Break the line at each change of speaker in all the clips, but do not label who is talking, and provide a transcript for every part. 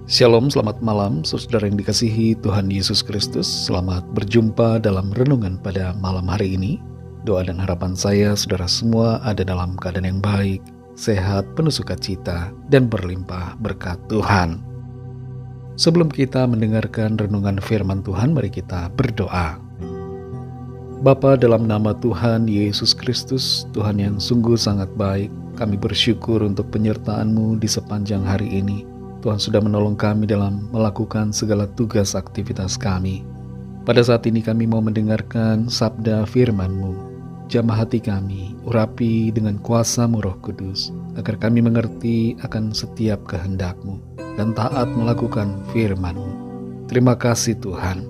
Shalom, selamat malam, saudara yang dikasihi Tuhan Yesus Kristus. Selamat berjumpa dalam renungan pada malam hari ini. Doa dan harapan saya, saudara semua ada dalam keadaan yang baik, sehat, penuh sukacita, dan berlimpah berkat Tuhan. Sebelum kita mendengarkan renungan firman Tuhan, mari kita berdoa. Bapa, dalam nama Tuhan Yesus Kristus, Tuhan yang sungguh sangat baik, kami bersyukur untuk penyertaan-Mu di sepanjang hari ini. Tuhan sudah menolong kami dalam melakukan segala tugas aktivitas kami. Pada saat ini kami mau mendengarkan sabda firman-Mu. Jamah hati kami, urapi dengan kuasa-Mu Roh Kudus, agar kami mengerti akan setiap kehendak-Mu dan taat melakukan firman-Mu. Terima kasih Tuhan.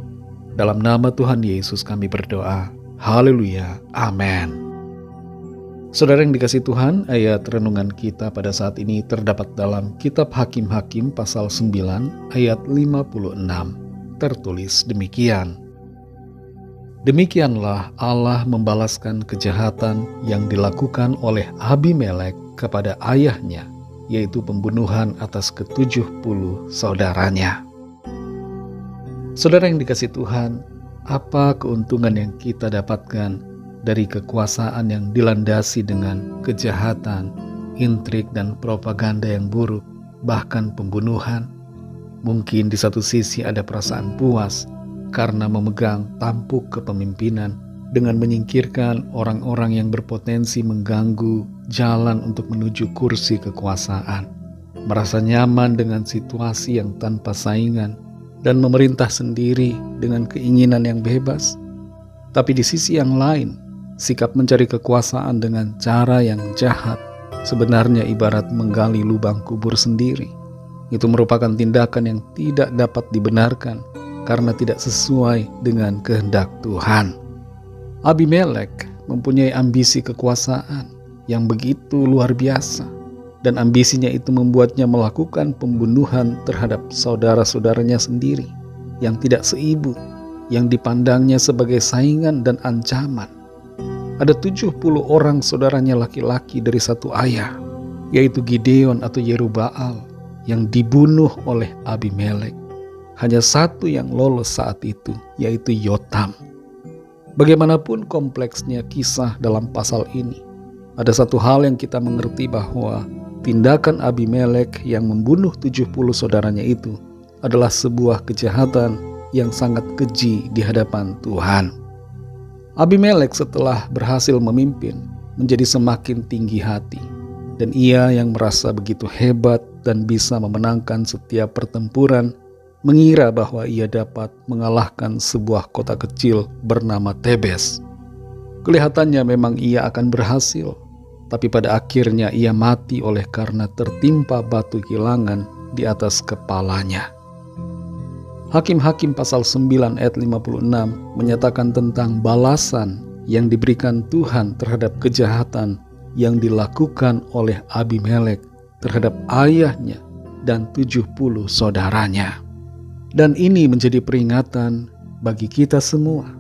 Dalam nama Tuhan Yesus kami berdoa. Haleluya. Amin. Saudara yang dikasih Tuhan, ayat renungan kita pada saat ini terdapat dalam kitab Hakim-Hakim pasal 9 ayat 56. Tertulis demikian. Demikianlah Allah membalaskan kejahatan yang dilakukan oleh Abimelek kepada ayahnya, yaitu pembunuhan atas ke-70 saudaranya. Saudara yang dikasih Tuhan, apa keuntungan yang kita dapatkan dari kekuasaan yang dilandasi dengan kejahatan, intrik dan propaganda yang buruk, bahkan pembunuhan? Mungkin di satu sisi ada perasaan puas karena memegang tampuk kepemimpinan dengan menyingkirkan orang-orang yang berpotensi mengganggu jalan untuk menuju kursi kekuasaan, merasa nyaman dengan situasi yang tanpa saingan, dan memerintah sendiri dengan keinginan yang bebas. Tapi di sisi yang lain, sikap mencari kekuasaan dengan cara yang jahat sebenarnya ibarat menggali lubang kubur sendiri. Itu merupakan tindakan yang tidak dapat dibenarkan karena tidak sesuai dengan kehendak Tuhan. Abimelek mempunyai ambisi kekuasaan yang begitu luar biasa, dan ambisinya itu membuatnya melakukan pembunuhan terhadap saudara-saudaranya sendiri yang tidak seibu, yang dipandangnya sebagai saingan dan ancaman. Ada 70 orang saudaranya laki-laki dari satu ayah, yaitu Gideon atau Yerubbaal, yang dibunuh oleh Abimelek. Hanya satu yang lolos saat itu, yaitu Yotam. Bagaimanapun kompleksnya kisah dalam pasal ini, ada satu hal yang kita mengerti, bahwa tindakan Abimelek yang membunuh 70 saudaranya itu adalah sebuah kejahatan yang sangat keji di hadapan Tuhan. Abimelek setelah berhasil memimpin menjadi semakin tinggi hati, dan ia yang merasa begitu hebat dan bisa memenangkan setiap pertempuran mengira bahwa ia dapat mengalahkan sebuah kota kecil bernama Tebes. Kelihatannya memang ia akan berhasil, tapi pada akhirnya ia mati oleh karena tertimpa batu kilangan di atas kepalanya. Hakim-Hakim pasal 9 ayat 56 menyatakan tentang balasan yang diberikan Tuhan terhadap kejahatan yang dilakukan oleh Abimelek terhadap ayahnya dan 70 saudaranya. Dan ini menjadi peringatan bagi kita semua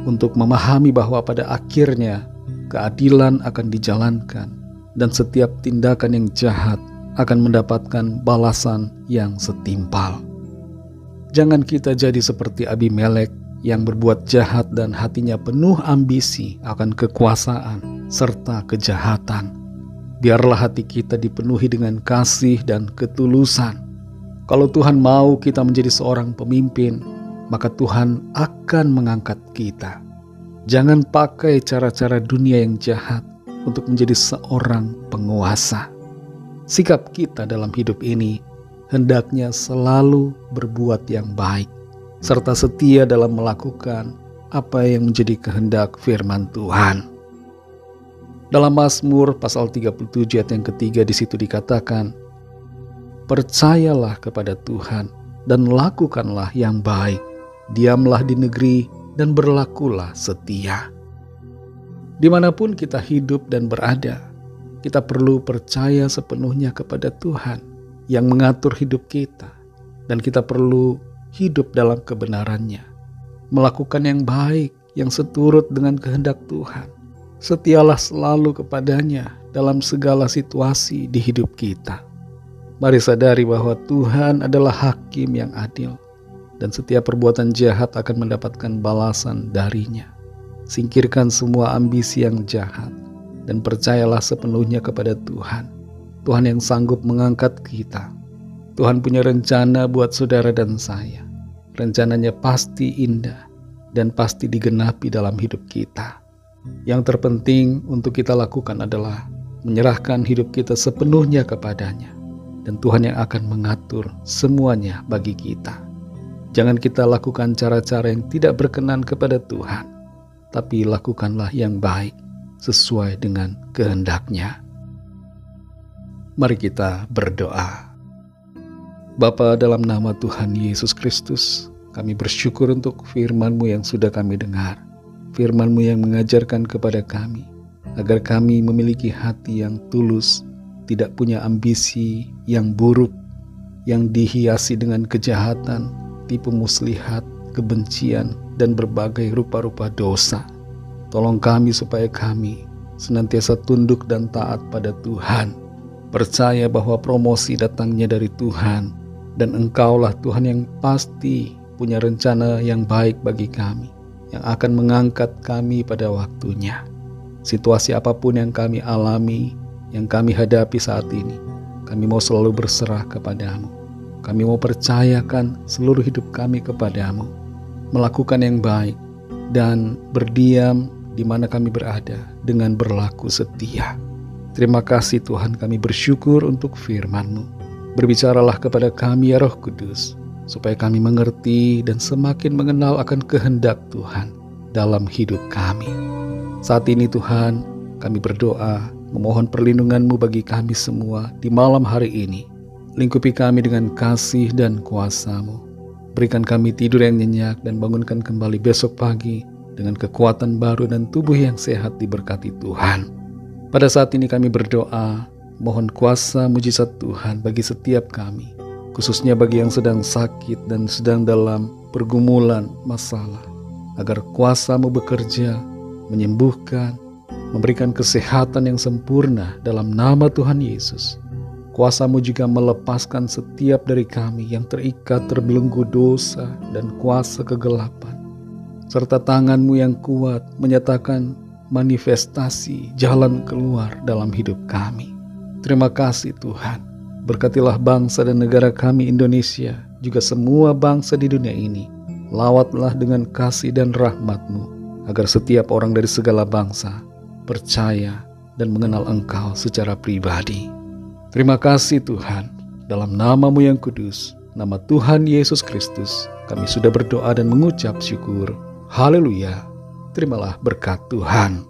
untuk memahami bahwa pada akhirnya keadilan akan dijalankan dan setiap tindakan yang jahat akan mendapatkan balasan yang setimpal. Jangan kita jadi seperti Abimelek yang berbuat jahat dan hatinya penuh ambisi akan kekuasaan serta kejahatan. Biarlah hati kita dipenuhi dengan kasih dan ketulusan. Kalau Tuhan mau kita menjadi seorang pemimpin, maka Tuhan akan mengangkat kita. Jangan pakai cara-cara dunia yang jahat untuk menjadi seorang penguasa. Sikap kita dalam hidup ini hendaknya selalu berbuat yang baik, serta setia dalam melakukan apa yang menjadi kehendak firman Tuhan. Dalam Mazmur pasal 37 ayat yang ketiga di situ dikatakan, percayalah kepada Tuhan dan lakukanlah yang baik, diamlah di negeri dan berlakulah setia. Dimanapun kita hidup dan berada, kita perlu percaya sepenuhnya kepada Tuhan yang mengatur hidup kita, dan kita perlu hidup dalam kebenarannya, melakukan yang baik yang seturut dengan kehendak Tuhan. Setialah selalu kepadanya dalam segala situasi di hidup kita. Mari sadari bahwa Tuhan adalah hakim yang adil, dan setiap perbuatan jahat akan mendapatkan balasan darinya. Singkirkan semua ambisi yang jahat, dan percayalah sepenuhnya kepada Tuhan. Tuhan yang sanggup mengangkat kita. Tuhan punya rencana buat saudara dan saya. Rencananya pasti indah, dan pasti digenapi dalam hidup kita. Yang terpenting untuk kita lakukan adalah menyerahkan hidup kita sepenuhnya kepadanya. Dan Tuhan yang akan mengatur semuanya bagi kita. Jangan kita lakukan cara-cara yang tidak berkenan kepada Tuhan, tapi lakukanlah yang baik sesuai dengan kehendak-Nya. Mari kita berdoa. Bapa, dalam nama Tuhan Yesus Kristus, kami bersyukur untuk firman-Mu yang sudah kami dengar. Firman-Mu yang mengajarkan kepada kami, agar kami memiliki hati yang tulus, tidak punya ambisi yang buruk, yang dihiasi dengan kejahatan, tipu muslihat, kebencian, dan berbagai rupa-rupa dosa. Tolong kami supaya kami senantiasa tunduk dan taat pada Tuhan. Percaya bahwa promosi datangnya dari Tuhan, dan Engkaulah Tuhan yang pasti punya rencana yang baik bagi kami, yang akan mengangkat kami pada waktunya. Situasi apapun yang kami alami, yang kami hadapi saat ini, kami mau selalu berserah kepadamu. Kami mau percayakan seluruh hidup kami kepadamu, melakukan yang baik, dan berdiam di mana kami berada dengan berlaku setia. Terima kasih Tuhan, kami bersyukur untuk firman-Mu. Berbicaralah kepada kami ya Roh Kudus, supaya kami mengerti dan semakin mengenal akan kehendak Tuhan dalam hidup kami. Saat ini Tuhan, kami berdoa, memohon perlindungan-Mu bagi kami semua di malam hari ini. Lingkupi kami dengan kasih dan kuasa-Mu. Berikan kami tidur yang nyenyak dan bangunkan kembali besok pagi dengan kekuatan baru dan tubuh yang sehat diberkati Tuhan. Pada saat ini kami berdoa, mohon kuasa mujizat Tuhan bagi setiap kami, khususnya bagi yang sedang sakit dan sedang dalam pergumulan masalah, agar kuasa-Mu bekerja, menyembuhkan, memberikan kesehatan yang sempurna dalam nama Tuhan Yesus. Kuasa-Mu juga melepaskan setiap dari kami yang terikat terbelenggu dosa dan kuasa kegelapan. Serta tangan-Mu yang kuat menyatakan manifestasi jalan keluar dalam hidup kami. Terima kasih Tuhan. Berkatilah bangsa dan negara kami Indonesia, juga semua bangsa di dunia ini. Lawatlah dengan kasih dan rahmat-Mu, agar setiap orang dari segala bangsa percaya dan mengenal Engkau secara pribadi. Terima kasih Tuhan, dalam nama-Mu yang kudus, nama Tuhan Yesus Kristus, kami sudah berdoa dan mengucap syukur. Haleluya. Terimalah berkat Tuhan.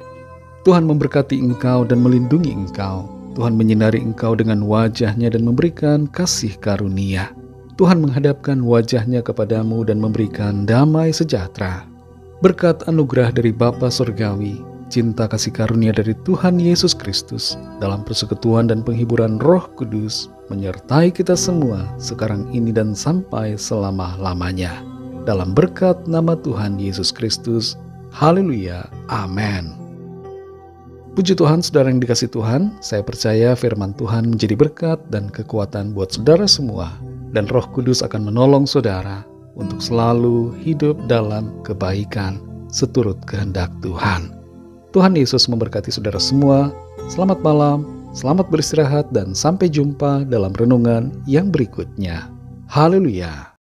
Tuhan memberkati engkau dan melindungi engkau. Tuhan menyinari engkau dengan wajah-Nya dan memberikan kasih karunia. Tuhan menghadapkan wajah-Nya kepadamu dan memberikan damai sejahtera. Berkat anugerah dari Bapa Surgawi, cinta kasih karunia dari Tuhan Yesus Kristus, dalam persekutuan dan penghiburan Roh Kudus, menyertai kita semua sekarang ini dan sampai selama-lamanya. Dalam berkat nama Tuhan Yesus Kristus. Haleluya. Amin. Puji Tuhan, saudara yang dikasih Tuhan, saya percaya firman Tuhan menjadi berkat dan kekuatan buat saudara semua, dan Roh Kudus akan menolong saudara untuk selalu hidup dalam kebaikan seturut kehendak Tuhan. Tuhan Yesus memberkati saudara semua. Selamat malam, selamat beristirahat, dan sampai jumpa dalam renungan yang berikutnya. Haleluya.